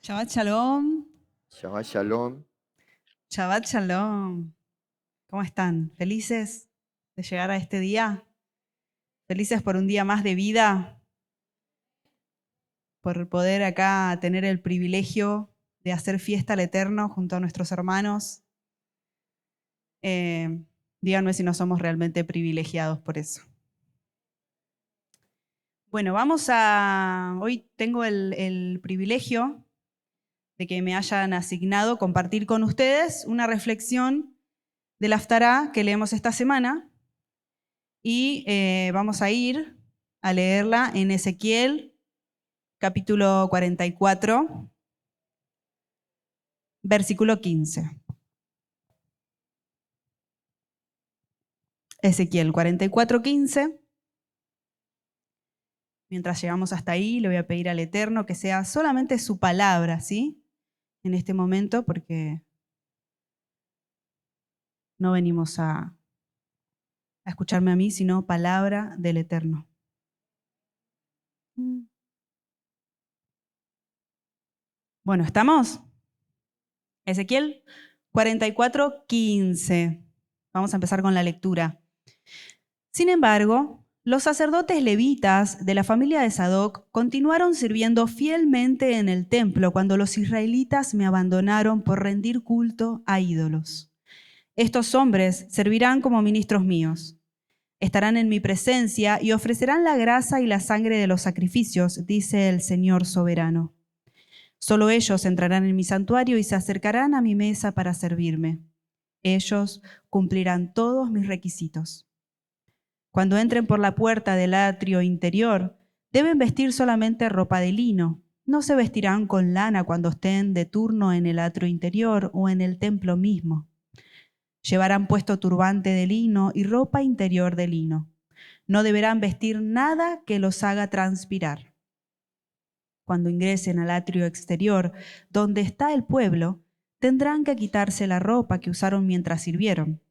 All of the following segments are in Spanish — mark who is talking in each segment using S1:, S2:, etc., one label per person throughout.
S1: Shabbat Shalom.
S2: Shabbat Shalom.
S1: Shabbat Shalom. ¿Cómo están? ¿Felices de llegar a este día? ¿Felices por un día más de vida? Por poder acá tener el privilegio de hacer fiesta al Eterno junto a nuestros hermanos. Díganme si no somos realmente privilegiados por eso. Bueno, hoy tengo el privilegio de que me hayan asignado compartir con ustedes una reflexión del Haftará que leemos esta semana y vamos a ir a leerla en Ezequiel, capítulo 44, versículo 15. Ezequiel 44, 15. Mientras llegamos hasta ahí, le voy a pedir al Eterno que sea solamente su palabra, ¿sí? En este momento, porque no venimos a escucharme a mí, sino palabra del Eterno. Bueno, ¿estamos? Ezequiel 44, 15. Vamos a empezar con la lectura. Sin embargo, los sacerdotes levitas de la familia de Sadoc continuaron sirviendo fielmente en el templo cuando los israelitas me abandonaron por rendir culto a ídolos. Estos hombres servirán como ministros míos. Estarán en mi presencia y ofrecerán la grasa y la sangre de los sacrificios, dice el Señor soberano. Solo ellos entrarán en mi santuario y se acercarán a mi mesa para servirme. Ellos cumplirán todos mis requisitos. Cuando entren por la puerta del atrio interior, deben vestir solamente ropa de lino. No se vestirán con lana cuando estén de turno en el atrio interior o en el templo mismo. Llevarán puesto turbante de lino y ropa interior de lino. No deberán vestir nada que los haga transpirar. Cuando ingresen al atrio exterior, donde está el pueblo, tendrán que quitarse la ropa que usaron mientras sirvieron.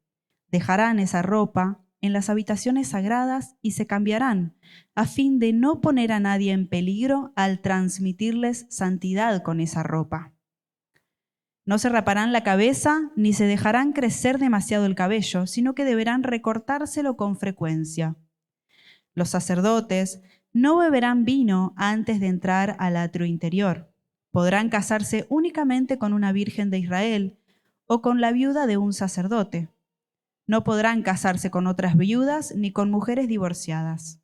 S1: Dejarán esa ropa en las habitaciones sagradas y se cambiarán, a fin de no poner a nadie en peligro al transmitirles santidad con esa ropa. No se raparán la cabeza ni se dejarán crecer demasiado el cabello, sino que deberán recortárselo con frecuencia. Los sacerdotes no beberán vino antes de entrar al atrio interior. Podrán casarse únicamente con una virgen de Israel o con la viuda de un sacerdote. No podrán casarse con otras viudas ni con mujeres divorciadas.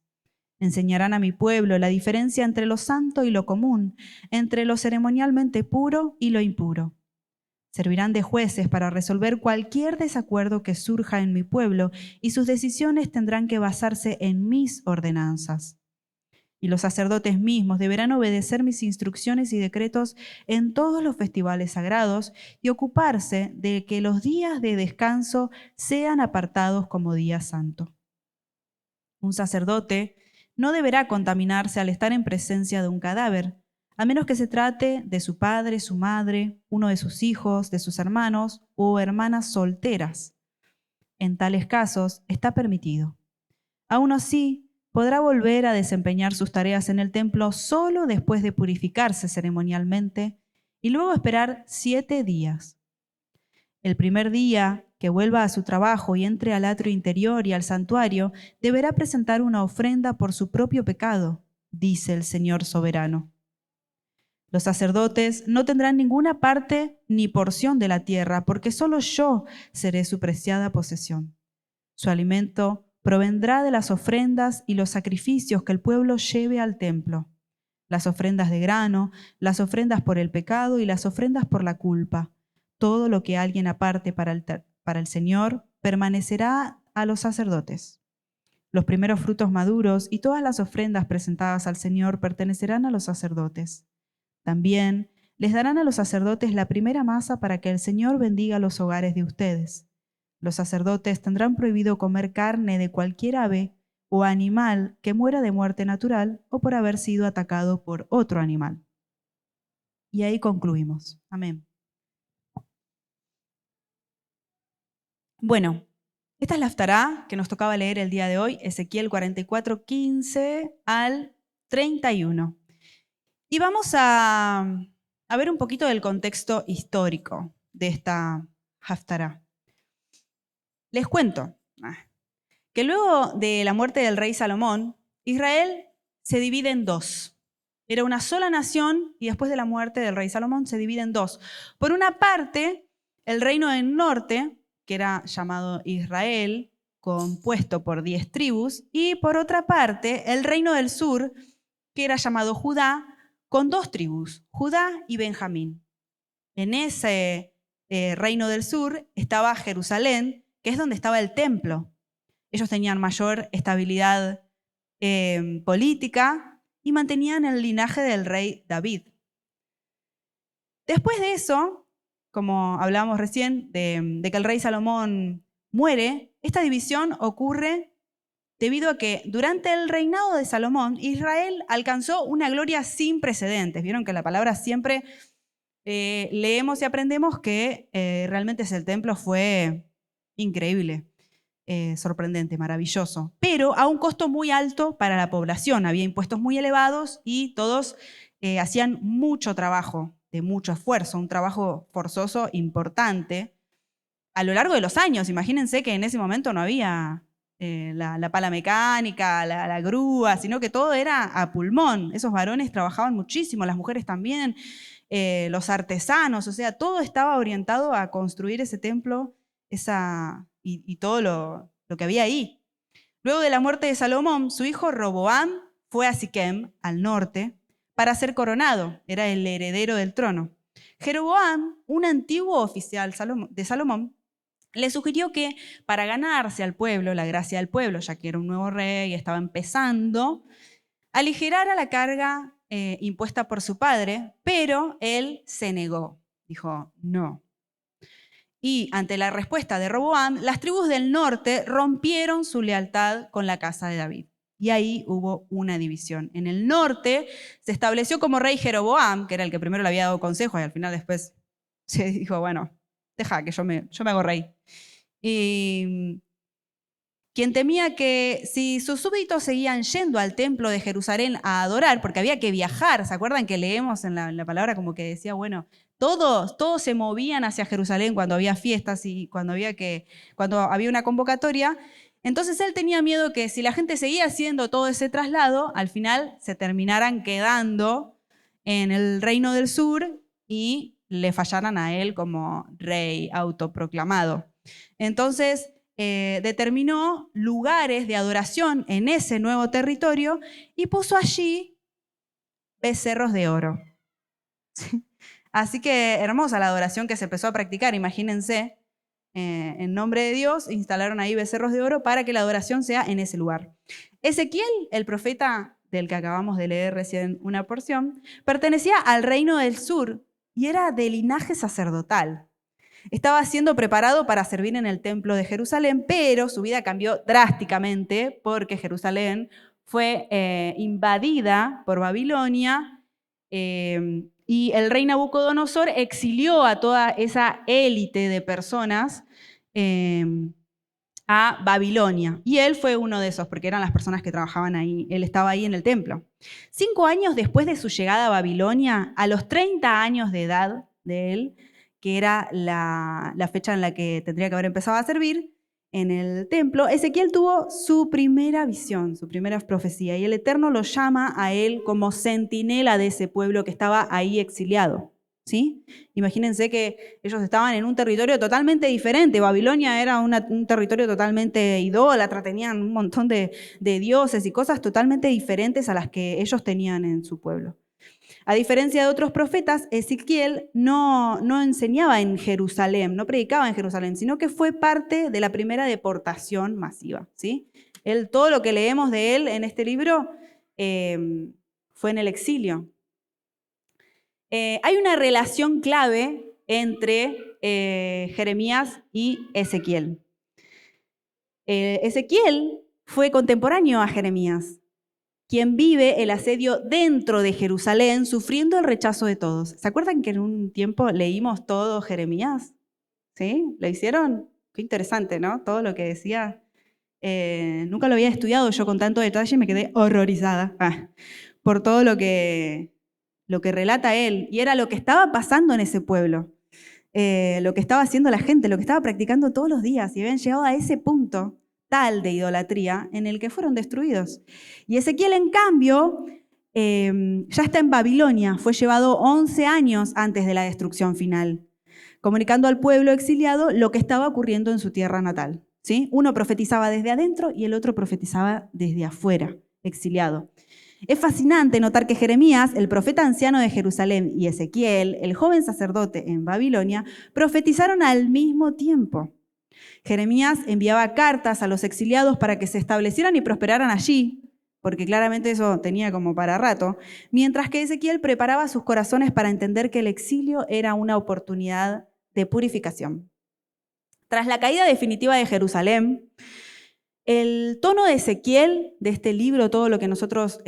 S1: Enseñarán a mi pueblo la diferencia entre lo santo y lo común, entre lo ceremonialmente puro y lo impuro. Servirán de jueces para resolver cualquier desacuerdo que surja en mi pueblo, y sus decisiones tendrán que basarse en mis ordenanzas. Y los sacerdotes mismos deberán obedecer mis instrucciones y decretos en todos los festivales sagrados y ocuparse de que los días de descanso sean apartados como día santo. Un sacerdote no deberá contaminarse al estar en presencia de un cadáver, a menos que se trate de su padre, su madre, uno de sus hijos, de sus hermanos o hermanas solteras. En tales casos está permitido. Aún así, podrá volver a desempeñar sus tareas en el templo solo después de purificarse ceremonialmente y luego esperar 7 días. El primer día que vuelva a su trabajo y entre al atrio interior y al santuario, deberá presentar una ofrenda por su propio pecado, dice el Señor soberano. Los sacerdotes no tendrán ninguna parte ni porción de la tierra, porque solo yo seré su preciada posesión. Su alimento provendrá de las ofrendas y los sacrificios que el pueblo lleve al templo, las ofrendas de grano, las ofrendas por el pecado y las ofrendas por la culpa. Todo lo que alguien aparte para el Señor permanecerá a los sacerdotes. Los primeros frutos maduros y todas las ofrendas presentadas al Señor pertenecerán a los sacerdotes. También les darán a los sacerdotes la primera masa para que el Señor bendiga los hogares de ustedes. Los sacerdotes tendrán prohibido comer carne de cualquier ave o animal que muera de muerte natural o por haber sido atacado por otro animal. Y ahí concluimos. Amén. Bueno, esta es la Haftará que nos tocaba leer el día de hoy, Ezequiel 44, 15 al 31. Y vamos a a ver un poquito del contexto histórico de esta Haftará. Les cuento que luego de la muerte del rey Salomón, Israel se divide en dos. Era una sola nación y después de la muerte del rey Salomón se divide en dos. Por una parte, el reino del norte, que era llamado Israel, compuesto por 10 tribus, y por otra parte, el reino del sur, que era llamado Judá, con 2 tribus, Judá y Benjamín. En ese reino del sur estaba Jerusalén, que es donde estaba el templo. Ellos tenían mayor estabilidad política y mantenían el linaje del rey David. Después de eso, como hablábamos recién, de que el rey Salomón muere, esta división ocurre debido a que durante el reinado de Salomón, Israel alcanzó una gloria sin precedentes. Vieron que la palabra siempre leemos y aprendemos que realmente el templo fue increíble. Sorprendente, maravilloso, pero a un costo muy alto para la población. Había impuestos muy elevados y todos hacían mucho trabajo, de mucho esfuerzo, un trabajo forzoso importante. A lo largo de los años, imagínense que en ese momento no había la pala mecánica, la grúa, sino que todo era a pulmón. Esos varones trabajaban muchísimo, las mujeres también, los artesanos, o sea, todo estaba orientado a construir ese templo, y todo lo que había ahí. Luego de la muerte de Salomón, su hijo Roboam fue a Siquem, al norte, para ser coronado. Era el heredero del trono. Jeroboam, un antiguo oficial de Salomón, le sugirió que para ganarse al pueblo, la gracia del pueblo, ya que era un nuevo rey y estaba empezando, aligerara la carga impuesta por su padre, pero él se negó. Dijo, no. Y ante la respuesta de Roboam, las tribus del norte rompieron su lealtad con la casa de David. Y ahí hubo una división. En el norte se estableció como rey Jeroboam, que era el que primero le había dado consejo, y al final después se dijo, bueno, deja que yo me hago rey. Y quien temía que si sus súbditos seguían yendo al templo de Jerusalén a adorar, porque había que viajar, ¿se acuerdan que leemos en la palabra como que decía, bueno, todos se movían hacia Jerusalén cuando había fiestas y cuando había una convocatoria? Entonces él tenía miedo que si la gente seguía haciendo todo ese traslado, al final se terminaran quedando en el reino del sur y le fallaran a él como rey autoproclamado. Entonces determinó lugares de adoración en ese nuevo territorio y puso allí becerros de oro. Así que hermosa la adoración que se empezó a practicar, imagínense, en nombre de Dios instalaron ahí becerros de oro para que la adoración sea en ese lugar. Ezequiel, el profeta del que acabamos de leer recién una porción, pertenecía al reino del sur y era de linaje sacerdotal. Estaba siendo preparado para servir en el templo de Jerusalén, pero su vida cambió drásticamente porque Jerusalén fue invadida por Babilonia y el rey Nabucodonosor exilió a toda esa élite de personas a Babilonia. Y él fue uno de esos, porque eran las personas que trabajaban ahí. Él estaba ahí en el templo. 5 años después de su llegada a Babilonia, a los 30 años de edad de él, que era la fecha en la que tendría que haber empezado a servir en el templo, Ezequiel tuvo su primera visión, su primera profecía, y el Eterno lo llama a él como centinela de ese pueblo que estaba ahí exiliado. ¿Sí? Imagínense que ellos estaban en un territorio totalmente diferente. Babilonia era un territorio totalmente idólatra, tenían un montón de dioses y cosas totalmente diferentes a las que ellos tenían en su pueblo. A diferencia de otros profetas, Ezequiel no enseñaba en Jerusalén, no predicaba en Jerusalén, sino que fue parte de la primera deportación masiva. ¿Sí? Todo lo que leemos de él en este libro fue en el exilio. Hay una relación clave entre Jeremías y Ezequiel. Ezequiel fue contemporáneo a Jeremías, quien vive el asedio dentro de Jerusalén, sufriendo el rechazo de todos. ¿Se acuerdan que en un tiempo leímos todo Jeremías? ¿Sí? ¿Lo hicieron? Qué interesante, ¿no? Todo lo que decía. Nunca lo había estudiado yo con tanto detalle y me quedé horrorizada por todo lo que lo que relata él, y era lo que estaba pasando en ese pueblo, lo que estaba haciendo la gente, lo que estaba practicando todos los días, y habían llegado a ese punto tal de idolatría en el que fueron destruidos. Y Ezequiel, en cambio, ya está en Babilonia, fue llevado 11 años antes de la destrucción final, comunicando al pueblo exiliado lo que estaba ocurriendo en su tierra natal, ¿sí? Uno profetizaba desde adentro y el otro profetizaba desde afuera, exiliado. Es fascinante notar que Jeremías, el profeta anciano de Jerusalén, y Ezequiel, el joven sacerdote en Babilonia, profetizaron al mismo tiempo. Jeremías enviaba cartas a los exiliados para que se establecieran y prosperaran allí, porque claramente eso tenía como para rato, mientras que Ezequiel preparaba sus corazones para entender que el exilio era una oportunidad de purificación. Tras la caída definitiva de Jerusalén, el tono de Ezequiel, de este libro, todo lo que nosotros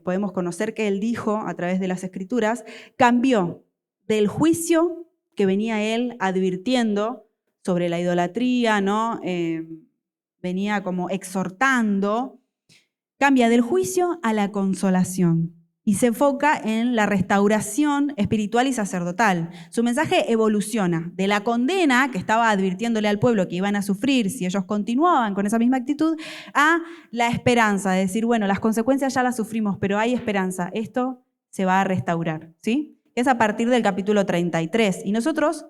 S1: podemos conocer que él dijo a través de las Escrituras, cambió del juicio que venía él advirtiendo sobre la idolatría, ¿no? Venía como exhortando, cambia del juicio a la consolación y se enfoca en la restauración espiritual y sacerdotal. Su mensaje evoluciona de la condena que estaba advirtiéndole al pueblo que iban a sufrir si ellos continuaban con esa misma actitud, a la esperanza, de decir, bueno, las consecuencias ya las sufrimos, pero hay esperanza, esto se va a restaurar, ¿sí? Es a partir del capítulo 33 y nosotros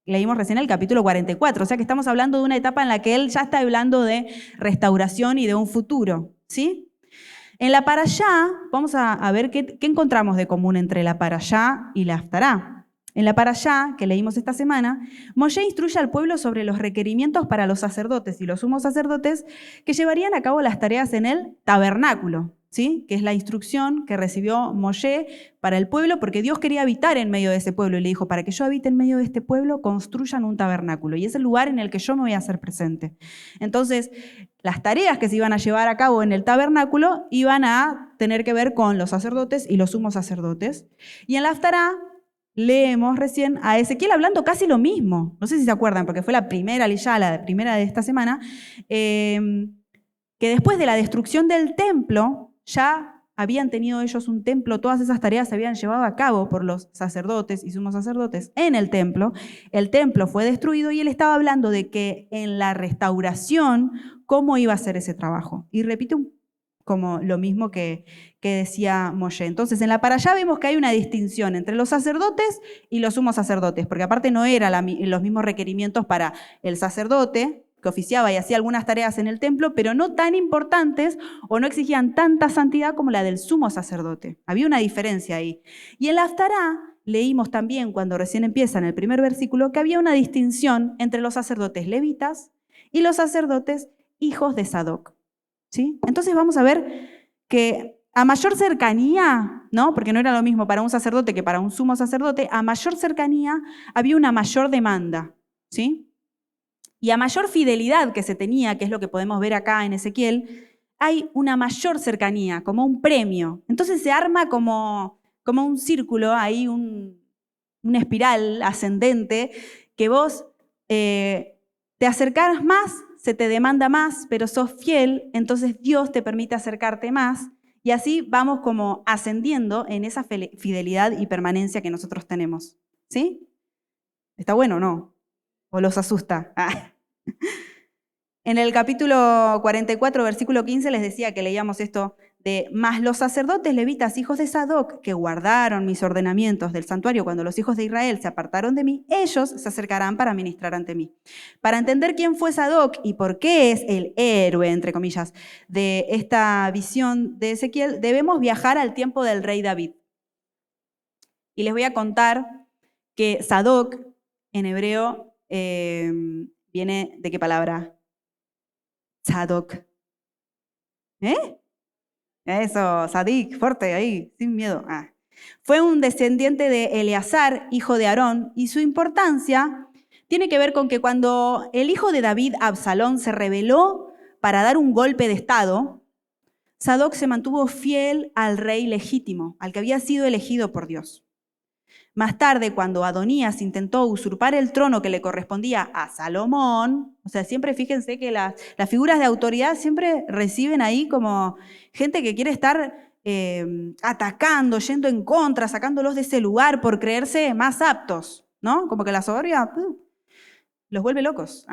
S1: leímos recién el capítulo 44, o sea que estamos hablando de una etapa en la que él ya está hablando de restauración y de un futuro, ¿sí? En la Parashá, vamos a ver qué encontramos de común entre la Parashá y la Haftará. En la Parashá, que leímos esta semana, Moshe instruye al pueblo sobre los requerimientos para los sacerdotes y los sumos sacerdotes que llevarían a cabo las tareas en el tabernáculo, ¿sí? Que es la instrucción que recibió Moshe para el pueblo, porque Dios quería habitar en medio de ese pueblo y le dijo, para que yo habite en medio de este pueblo, construyan un tabernáculo y es el lugar en el que yo me voy a hacer presente. Entonces, las tareas que se iban a llevar a cabo en el tabernáculo iban a tener que ver con los sacerdotes y los sumos sacerdotes. Y en la Haftará leemos recién a Ezequiel hablando casi lo mismo. No sé si se acuerdan, porque fue la primera liyá, la primera de esta semana, que después de la destrucción del templo, ya habían tenido ellos un templo, todas esas tareas se habían llevado a cabo por los sacerdotes y sumos sacerdotes en el templo fue destruido y él estaba hablando de que en la restauración, cómo iba a ser ese trabajo. Y repite como lo mismo que decía Moshe. Entonces, en la Parashá vemos que hay una distinción entre los sacerdotes y los sumos sacerdotes, porque aparte no eran los mismos requerimientos para el sacerdote, que oficiaba y hacía algunas tareas en el templo, pero no tan importantes o no exigían tanta santidad como la del sumo sacerdote. Había una diferencia ahí. Y en la Haftará leímos también, cuando recién empieza en el primer versículo, que había una distinción entre los sacerdotes levitas y los sacerdotes hijos de Sadoc, ¿sí? Entonces vamos a ver que a mayor cercanía, ¿no? Porque no era lo mismo para un sacerdote que para un sumo sacerdote, a mayor cercanía había una mayor demanda, ¿sí? Y a mayor fidelidad que se tenía, que es lo que podemos ver acá en Ezequiel, hay una mayor cercanía, como un premio. Entonces se arma como un círculo, ahí una espiral ascendente, que vos te acercás más, se te demanda más, pero sos fiel, entonces Dios te permite acercarte más, y así vamos como ascendiendo en esa fidelidad y permanencia que nosotros tenemos. ¿Sí? ¿Está bueno o no? ¿O los asusta? En el capítulo 44, versículo 15, les decía que leíamos esto de, mas los sacerdotes levitas, hijos de Sadoc, que guardaron mis ordenamientos del santuario cuando los hijos de Israel se apartaron de mí, ellos se acercarán para ministrar ante mí. Para entender quién fue Sadoc y por qué es el héroe, entre comillas, de esta visión de Ezequiel, debemos viajar al tiempo del rey David. Y les voy a contar que Sadoc, en hebreo, viene ¿de qué palabra? Sadoc. Eso, Sadik, fuerte ahí, sin miedo. Fue un descendiente de Eleazar, hijo de Aarón, y su importancia tiene que ver con que cuando el hijo de David, Absalón, se rebeló para dar un golpe de estado, Sadoc se mantuvo fiel al rey legítimo, al que había sido elegido por Dios. Más tarde, cuando Adonías intentó usurpar el trono que le correspondía a Salomón, o sea, siempre fíjense que las figuras de autoridad siempre reciben ahí como gente que quiere estar atacando, yendo en contra, sacándolos de ese lugar por creerse más aptos, ¿no? Como que la soberbia los vuelve locos.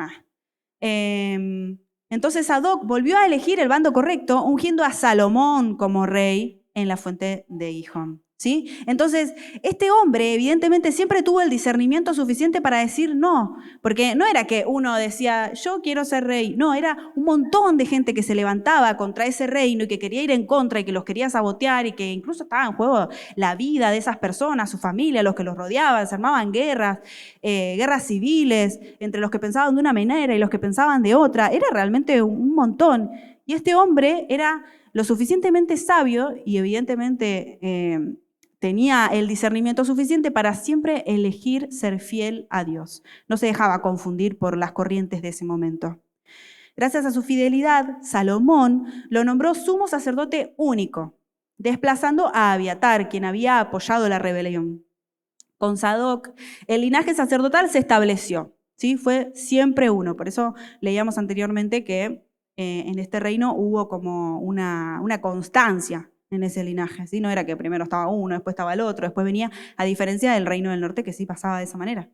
S1: Entonces Sadoc volvió a elegir el bando correcto, ungiendo a Salomón como rey en la fuente de Gijón. ¿Sí? Entonces, este hombre evidentemente siempre tuvo el discernimiento suficiente para decir no, porque no era que uno decía, yo quiero ser rey, no, era un montón de gente que se levantaba contra ese reino y que quería ir en contra y que los quería sabotear y que incluso estaba en juego la vida de esas personas, su familia, los que los rodeaban, se armaban guerras civiles, entre los que pensaban de una manera y los que pensaban de otra, era realmente un montón. Y este hombre era lo suficientemente sabio y evidentemente tenía el discernimiento suficiente para siempre elegir ser fiel a Dios. No se dejaba confundir por las corrientes de ese momento. Gracias a su fidelidad, Salomón lo nombró sumo sacerdote único, desplazando a Abiatar, quien había apoyado la rebelión. Con Sadoc, el linaje sacerdotal se estableció, ¿sí? Fue siempre uno. Por eso leíamos anteriormente que en este reino hubo como una constancia en ese linaje, ¿sí? No era que primero estaba uno, después estaba el otro, después venía, a diferencia del reino del norte que sí pasaba de esa manera.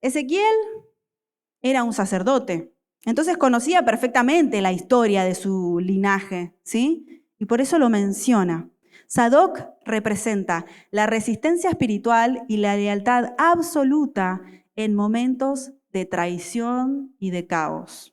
S1: Ezequiel era un sacerdote, entonces conocía perfectamente la historia de su linaje, ¿sí? Y por eso lo menciona. Sadoc representa la resistencia espiritual y la lealtad absoluta en momentos de traición y de caos,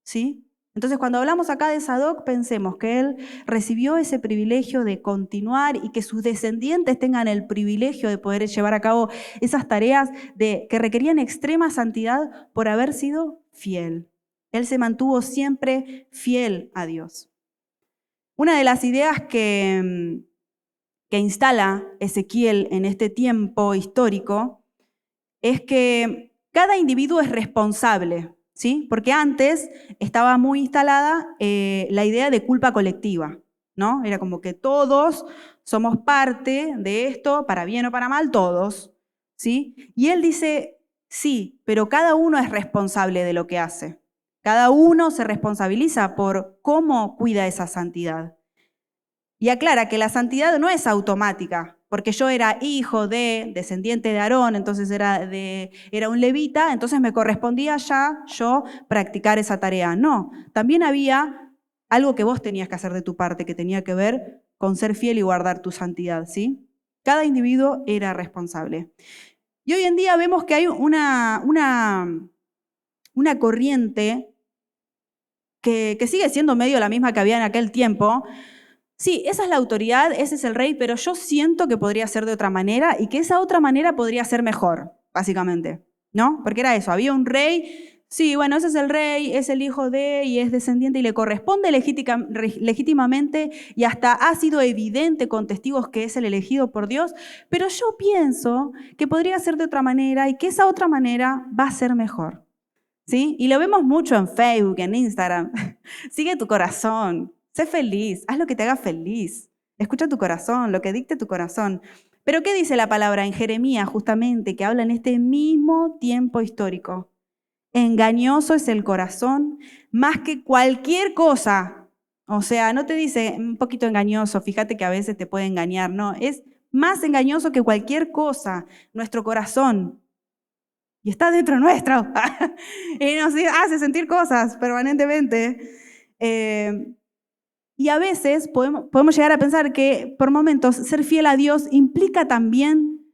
S1: ¿sí? Entonces, cuando hablamos acá de Sadoc, pensemos que él recibió ese privilegio de continuar y que sus descendientes tengan el privilegio de poder llevar a cabo esas tareas que requerían extrema santidad por haber sido fiel. Él se mantuvo siempre fiel a Dios. Una de las ideas que instala Ezequiel en este tiempo histórico es que cada individuo es responsable, ¿sí? Porque antes estaba muy instalada la idea de culpa colectiva, ¿no? Era como que todos somos parte de esto, para bien o para mal, todos, ¿sí? Y él dice, sí, pero cada uno es responsable de lo que hace. Cada uno se responsabiliza por cómo cuida esa santidad. Y aclara que la santidad no es automática, porque yo era hijo de, descendiente de Aarón, entonces era un levita, entonces me correspondía ya yo practicar esa tarea. No, también había algo que vos tenías que hacer de tu parte, que tenía que ver con ser fiel y guardar tu santidad, ¿sí? Cada individuo era responsable. Y hoy en día vemos que hay una corriente que sigue siendo medio la misma que había en aquel tiempo. Sí, esa es la autoridad, ese es el rey, pero yo siento que podría ser de otra manera y que esa otra manera podría ser mejor, básicamente, ¿no? Porque era eso, había un rey, sí, bueno, ese es el rey, es el hijo de y es descendiente y le corresponde legítimamente y hasta ha sido evidente con testigos que es el elegido por Dios, pero yo pienso que podría ser de otra manera y que esa otra manera va a ser mejor, ¿sí? Y lo vemos mucho en Facebook, en Instagram. Sigue tu corazón. Sé feliz, haz lo que te haga feliz. Escucha tu corazón, lo que dicte tu corazón. Pero ¿qué dice la palabra en Jeremías justamente, que habla en este mismo tiempo histórico? Engañoso es el corazón más que cualquier cosa. O sea, no te dice un poquito engañoso, fíjate que a veces te puede engañar, no, es más engañoso que cualquier cosa, nuestro corazón. Y está dentro nuestro. Y nos hace sentir cosas permanentemente. Y a veces podemos llegar a pensar que por momentos ser fiel a Dios implica también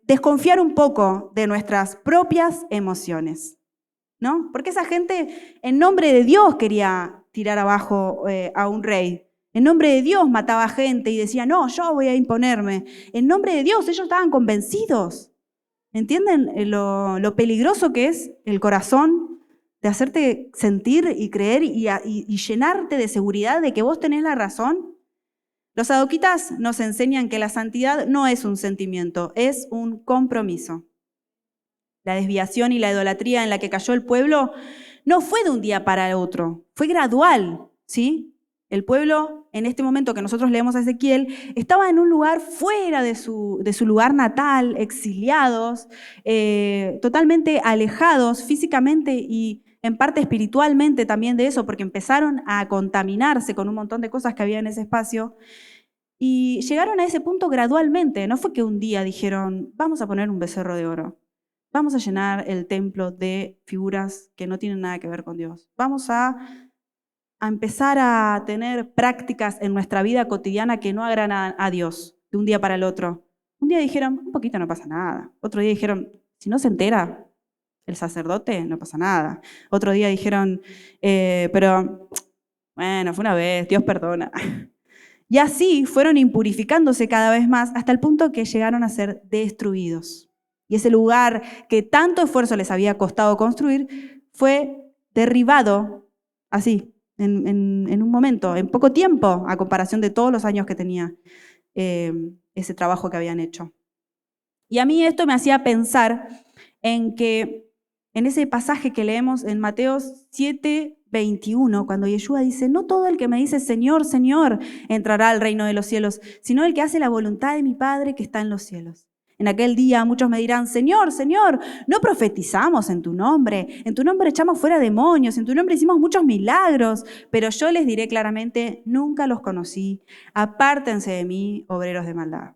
S1: desconfiar un poco de nuestras propias emociones, ¿no? Porque esa gente en nombre de Dios quería tirar abajo a un rey. En nombre de Dios mataba gente y decía, no, yo voy a imponerme. En nombre de Dios ellos estaban convencidos. ¿Entienden lo peligroso que es el corazón? De hacerte sentir y creer y llenarte de seguridad de que vos tenés la razón. Los sadoquitas nos enseñan que la santidad no es un sentimiento, es un compromiso. La desviación y la idolatría en la que cayó el pueblo no fue de un día para el otro, fue gradual, ¿sí? El pueblo, en este momento que nosotros leemos a Ezequiel, estaba en un lugar fuera de su lugar natal, exiliados, totalmente alejados físicamente y en parte espiritualmente también de eso, porque empezaron a contaminarse con un montón de cosas que había en ese espacio. Y llegaron a ese punto gradualmente. No fue que un día dijeron, vamos a poner un becerro de oro. Vamos a llenar el templo de figuras que no tienen nada que ver con Dios. Vamos a empezar a tener prácticas en nuestra vida cotidiana que no agradan a Dios de un día para el otro. Un día dijeron, un poquito no pasa nada. Otro día dijeron, si no se entera el sacerdote, no pasa nada. Otro día dijeron, pero bueno, fue una vez, Dios perdona. Y así fueron impurificándose cada vez más hasta el punto que llegaron a ser destruidos. Y ese lugar que tanto esfuerzo les había costado construir fue derribado así, en un momento, en poco tiempo, a comparación de todos los años que tenía ese trabajo que habían hecho. Y a mí esto me hacía pensar en que en ese pasaje que leemos en Mateo 7:21, cuando Yeshua dice, no todo el que me dice Señor, Señor, entrará al reino de los cielos, sino el que hace la voluntad de mi Padre que está en los cielos. En aquel día muchos me dirán, Señor, Señor, no profetizamos en tu nombre echamos fuera demonios, en tu nombre hicimos muchos milagros, pero yo les diré claramente, nunca los conocí, apártense de mí, obreros de maldad.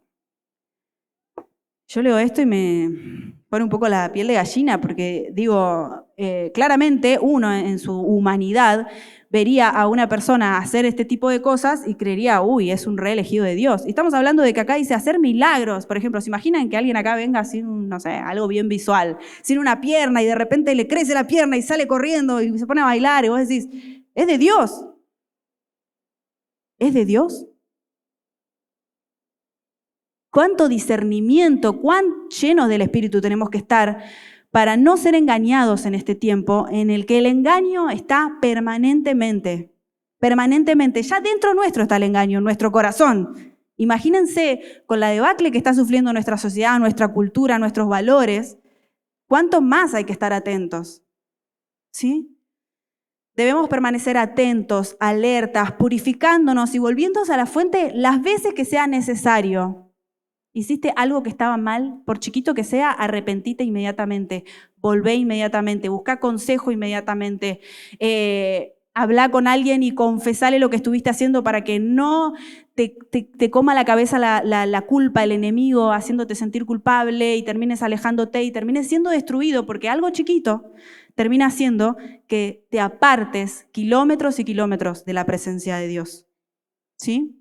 S1: Yo leo esto y me pone un poco la piel de gallina porque digo, claramente uno en su humanidad vería a una persona hacer este tipo de cosas y creería, uy, es un re elegido de Dios. Y estamos hablando de que acá dice hacer milagros. Por ejemplo, ¿se imaginan que alguien acá venga sin, no sé, algo bien visual, sin una pierna y de repente le crece la pierna y sale corriendo y se pone a bailar y vos decís, es de Dios? ¿Es de Dios? Cuánto discernimiento, cuán llenos del Espíritu tenemos que estar para no ser engañados en este tiempo en el que el engaño está permanentemente. Ya dentro nuestro está el engaño, en nuestro corazón. Imagínense con la debacle que está sufriendo nuestra sociedad, nuestra cultura, nuestros valores, cuánto más hay que estar atentos. ¿Sí? Debemos permanecer atentos, alertas, purificándonos y volviéndonos a la fuente las veces que sea necesario. Hiciste algo que estaba mal, por chiquito que sea, arrepentite inmediatamente, volvé inmediatamente, busca consejo inmediatamente, habla con alguien y confesale lo que estuviste haciendo para que no te coma la cabeza la culpa, el enemigo, haciéndote sentir culpable y termines alejándote y termines siendo destruido, porque algo chiquito termina haciendo que te apartes kilómetros y kilómetros de la presencia de Dios. ¿Sí?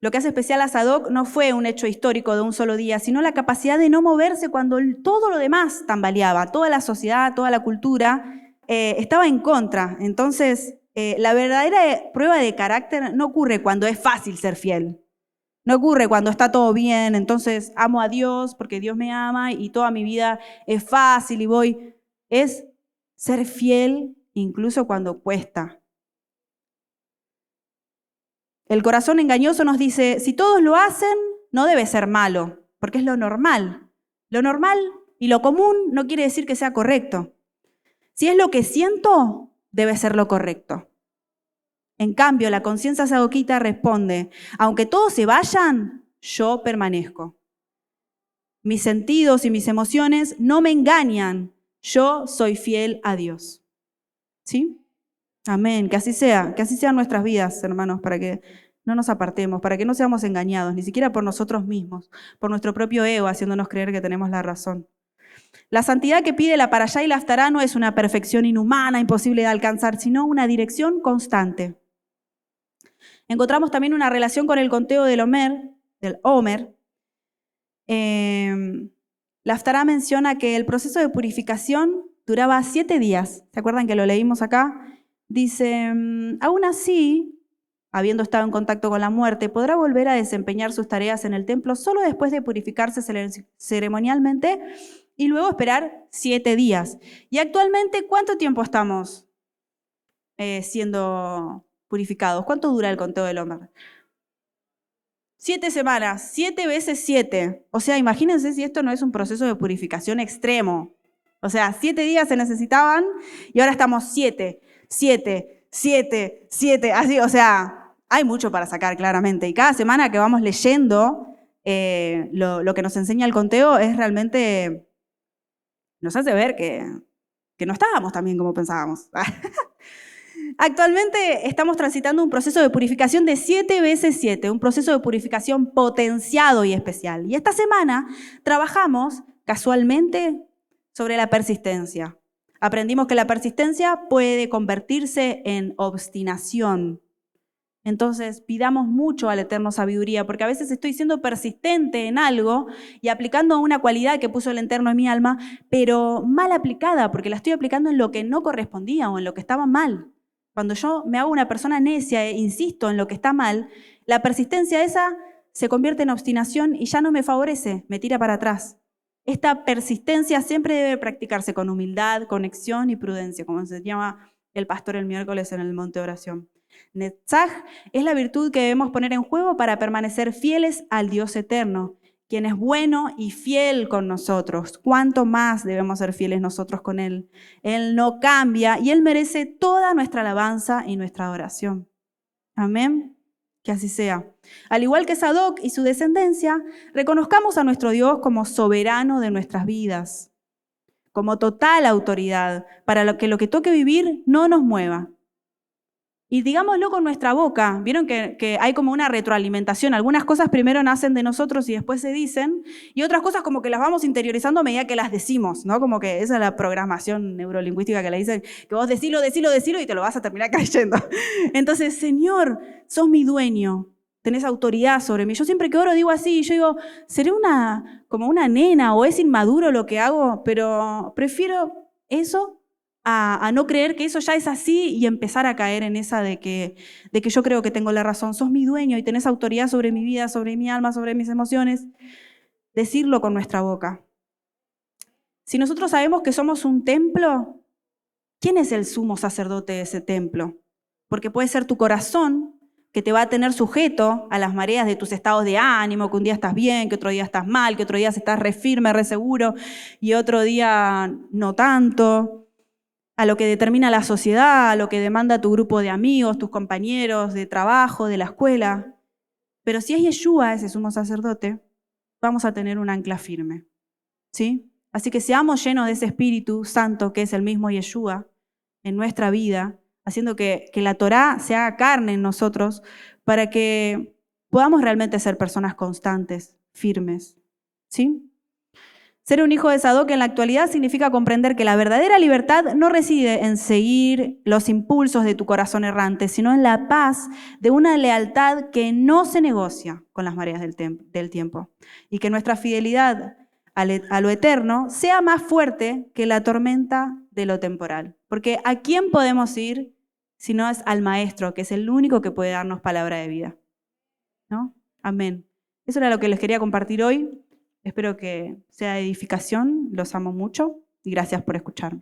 S1: Lo que hace especial a Sadoc no fue un hecho histórico de un solo día, sino la capacidad de no moverse cuando todo lo demás tambaleaba, toda la sociedad, toda la cultura estaba en contra. Entonces, la verdadera prueba de carácter no ocurre cuando es fácil ser fiel. No ocurre cuando está todo bien, entonces amo a Dios porque Dios me ama y toda mi vida es fácil y voy. Es ser fiel incluso cuando cuesta. El corazón engañoso nos dice, si todos lo hacen, no debe ser malo, porque es lo normal. Lo normal y lo común no quiere decir que sea correcto. Si es lo que siento, debe ser lo correcto. En cambio, la conciencia sadoquita responde, aunque todos se vayan, yo permanezco. Mis sentidos y mis emociones no me engañan, yo soy fiel a Dios. ¿Sí? Amén, que así sean nuestras vidas, hermanos, para que no nos apartemos, para que no seamos engañados, ni siquiera por nosotros mismos, por nuestro propio ego, haciéndonos creer que tenemos la razón. La santidad que pide la Parashá y la Haftará no es una perfección inhumana, imposible de alcanzar, sino una dirección constante. Encontramos también una relación con el conteo del Omer. La Haftará menciona que el proceso de purificación duraba 7 días. ¿Se acuerdan que lo leímos acá? Dice, aún así, habiendo estado en contacto con la muerte, podrá volver a desempeñar sus tareas en el templo solo después de purificarse ceremonialmente y luego esperar 7 días. Y actualmente, ¿cuánto tiempo estamos siendo purificados? ¿Cuánto dura el conteo del Omer? 7 semanas, 7 veces 7. O sea, imagínense si esto no es un proceso de purificación extremo. O sea, 7 días se necesitaban y ahora estamos 7, así, o sea, hay mucho para sacar claramente. Y cada semana que vamos leyendo lo que nos enseña el conteo es realmente Nos hace ver que no estábamos tan bien como pensábamos. Actualmente estamos transitando un proceso de purificación de 7 veces 7, un proceso de purificación potenciado y especial. Y esta semana trabajamos casualmente sobre la persistencia. Aprendimos que la persistencia puede convertirse en obstinación. Entonces, pidamos mucho al Eterno sabiduría, porque a veces estoy siendo persistente en algo y aplicando una cualidad que puso el Eterno en mi alma, pero mal aplicada, porque la estoy aplicando en lo que no correspondía o en lo que estaba mal. Cuando yo me hago una persona necia e insisto en lo que está mal, la persistencia esa se convierte en obstinación y ya no me favorece, me tira para atrás. Esta persistencia siempre debe practicarse con humildad, conexión y prudencia, como se llama el pastor el miércoles en el monte de oración. Netzach es la virtud que debemos poner en juego para permanecer fieles al Dios eterno, quien es bueno y fiel con nosotros. ¿Cuánto más debemos ser fieles nosotros con Él? Él no cambia y Él merece toda nuestra alabanza y nuestra adoración. Amén. Que así sea. Al igual que Sadoc y su descendencia, reconozcamos a nuestro Dios como soberano de nuestras vidas, como total autoridad, para que lo que toque vivir no nos mueva. Y digámoslo con nuestra boca. Vieron que hay como una retroalimentación. Algunas cosas primero nacen de nosotros y después se dicen. Y otras cosas como que las vamos interiorizando a medida que las decimos, ¿no? Como que esa es la programación neurolingüística que le dicen, que vos decilo y te lo vas a terminar creyendo. Entonces, Señor, sos mi dueño. Tenés autoridad sobre mí. Yo siempre que oro digo así. Yo digo, seré como una nena o es inmaduro lo que hago, pero prefiero eso a no creer que eso ya es así y empezar a caer en esa de que yo creo que tengo la razón. Sos mi dueño y tenés autoridad sobre mi vida, sobre mi alma, sobre mis emociones. Decirlo con nuestra boca. Si nosotros sabemos que somos un templo, ¿quién es el sumo sacerdote de ese templo? Porque puede ser tu corazón, que te va a tener sujeto a las mareas de tus estados de ánimo, que un día estás bien, que otro día estás mal, que otro día estás re firme, re seguro, y otro día no tanto. A lo que determina la sociedad, a lo que demanda tu grupo de amigos, tus compañeros de trabajo, de la escuela. Pero si es Yeshua, ese sumo sacerdote, vamos a tener un ancla firme, ¿sí? Así que seamos llenos de ese Espíritu Santo que es el mismo Yeshua en nuestra vida, haciendo que la Torá se haga carne en nosotros para que podamos realmente ser personas constantes, firmes, ¿sí? Ser un hijo de Sadoc en la actualidad significa comprender que la verdadera libertad no reside en seguir los impulsos de tu corazón errante, sino en la paz de una lealtad que no se negocia con las mareas del tiempo. Y que nuestra fidelidad a lo eterno sea más fuerte que la tormenta de lo temporal. Porque ¿a quién podemos ir si no es al Maestro, que es el único que puede darnos palabra de vida? ¿No? Amén. Eso era lo que les quería compartir hoy. Espero que sea de edificación. Los amo mucho y gracias por escucharme.